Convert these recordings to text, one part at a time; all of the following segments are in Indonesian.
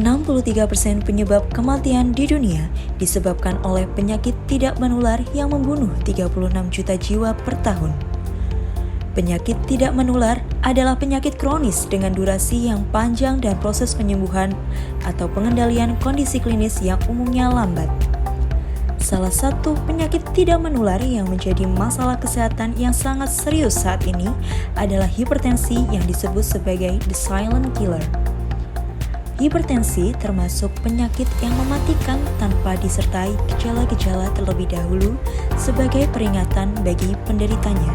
63% penyebab kematian di dunia disebabkan oleh penyakit tidak menular yang membunuh 36 juta jiwa per tahun. Penyakit tidak menular adalah penyakit kronis dengan durasi yang panjang dan proses penyembuhan atau pengendalian kondisi klinis yang umumnya lambat. Salah satu penyakit tidak menular yang menjadi masalah kesehatan yang sangat serius saat ini adalah hipertensi yang disebut sebagai the silent killer. Hipertensi termasuk penyakit yang mematikan tanpa disertai gejala-gejala terlebih dahulu sebagai peringatan bagi penderitanya.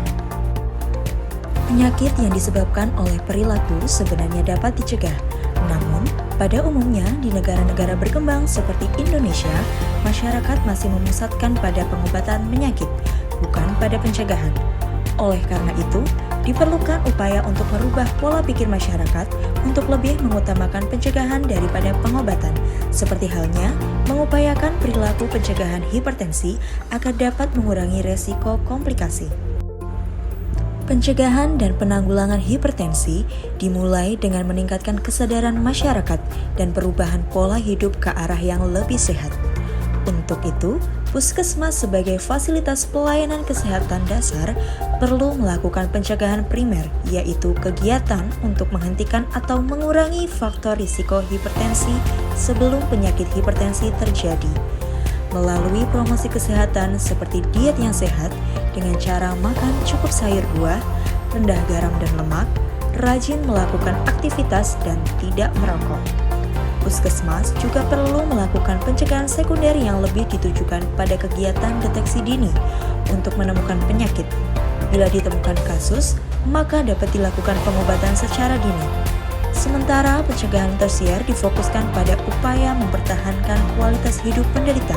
Penyakit yang disebabkan oleh perilaku sebenarnya dapat dicegah, namun pada umumnya di negara-negara berkembang seperti Indonesia, masyarakat masih memusatkan pada pengobatan penyakit, bukan pada pencegahan. Oleh karena itu, diperlukan upaya untuk merubah pola pikir masyarakat untuk lebih mengutamakan pencegahan daripada pengobatan, seperti halnya mengupayakan perilaku pencegahan hipertensi agar dapat mengurangi resiko komplikasi. Pencegahan dan penanggulangan hipertensi dimulai dengan meningkatkan kesadaran masyarakat dan perubahan pola hidup ke arah yang lebih sehat. Untuk itu, Puskesmas sebagai fasilitas pelayanan kesehatan dasar perlu melakukan pencegahan primer, yaitu kegiatan untuk menghentikan atau mengurangi faktor risiko hipertensi sebelum penyakit hipertensi terjadi. Melalui promosi kesehatan seperti diet yang sehat dengan cara makan cukup sayur buah, rendah garam dan lemak, rajin melakukan aktivitas dan tidak merokok. Puskesmas juga perlu melakukan pencegahan sekunder yang lebih ditujukan pada kegiatan deteksi dini untuk menemukan penyakit. Bila ditemukan kasus, maka dapat dilakukan pengobatan secara dini. Sementara pencegahan tersier difokuskan pada upaya mempertahankan kualitas hidup penderita.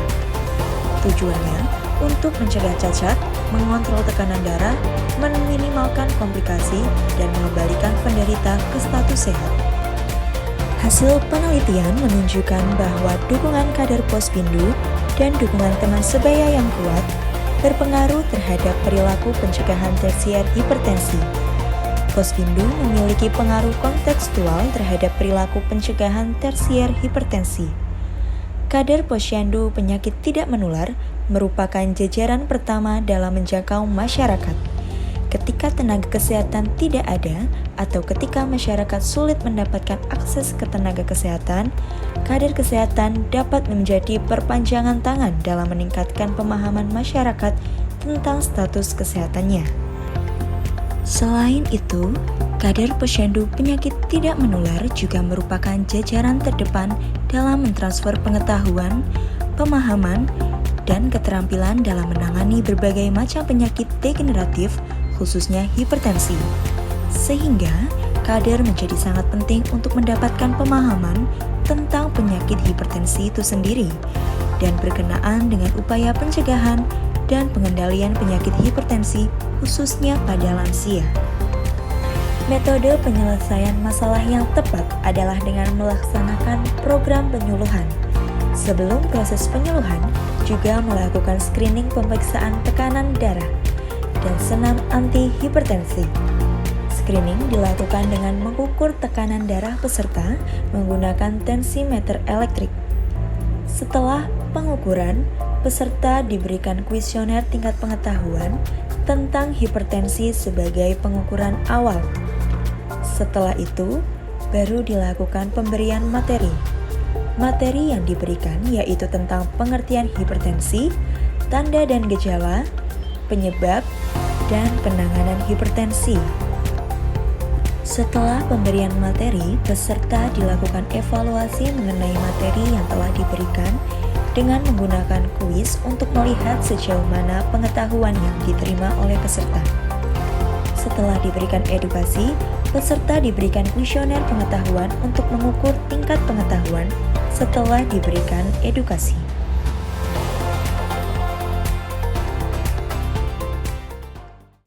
Tujuannya untuk mencegah cacat, mengontrol tekanan darah, meminimalkan komplikasi, dan mengembalikan penderita ke status sehat. Hasil penelitian menunjukkan bahwa dukungan kader Pospindu dan dukungan teman sebaya yang kuat berpengaruh terhadap perilaku pencegahan tersier hipertensi. Pospindu memiliki pengaruh kontekstual terhadap perilaku pencegahan tersier hipertensi. Kader Posyandu penyakit tidak menular merupakan jajaran pertama dalam menjangkau masyarakat. Ketika tenaga kesehatan tidak ada atau ketika masyarakat sulit mendapatkan akses ke tenaga kesehatan, kader kesehatan dapat menjadi perpanjangan tangan dalam meningkatkan pemahaman masyarakat tentang status kesehatannya. Selain itu, kader posyandu penyakit tidak menular juga merupakan jajaran terdepan dalam mentransfer pengetahuan, pemahaman, dan keterampilan dalam menangani berbagai macam penyakit degeneratif, khususnya hipertensi. Sehingga, kader menjadi sangat penting untuk mendapatkan pemahaman tentang penyakit hipertensi itu sendiri dan berkenaan dengan upaya pencegahan dan pengendalian penyakit hipertensi khususnya pada lansia. Metode penyelesaian masalah yang tepat adalah dengan melaksanakan program penyuluhan. Sebelum proses penyuluhan, juga melakukan screening pemeriksaan tekanan darah dan senam anti-hipertensi. Screening dilakukan dengan mengukur tekanan darah peserta menggunakan tensimeter elektrik. Setelah pengukuran, peserta diberikan kuesioner tingkat pengetahuan tentang hipertensi sebagai pengukuran awal. Setelah itu, baru dilakukan pemberian materi. Materi yang diberikan yaitu tentang pengertian hipertensi, tanda dan gejala, penyebab, dan penanganan hipertensi. Setelah pemberian materi, peserta dilakukan evaluasi mengenai materi yang telah diberikan dengan menggunakan kuis untuk melihat sejauh mana pengetahuan yang diterima oleh peserta. Setelah diberikan edukasi, peserta diberikan kuesioner pengetahuan untuk mengukur tingkat pengetahuan setelah diberikan edukasi.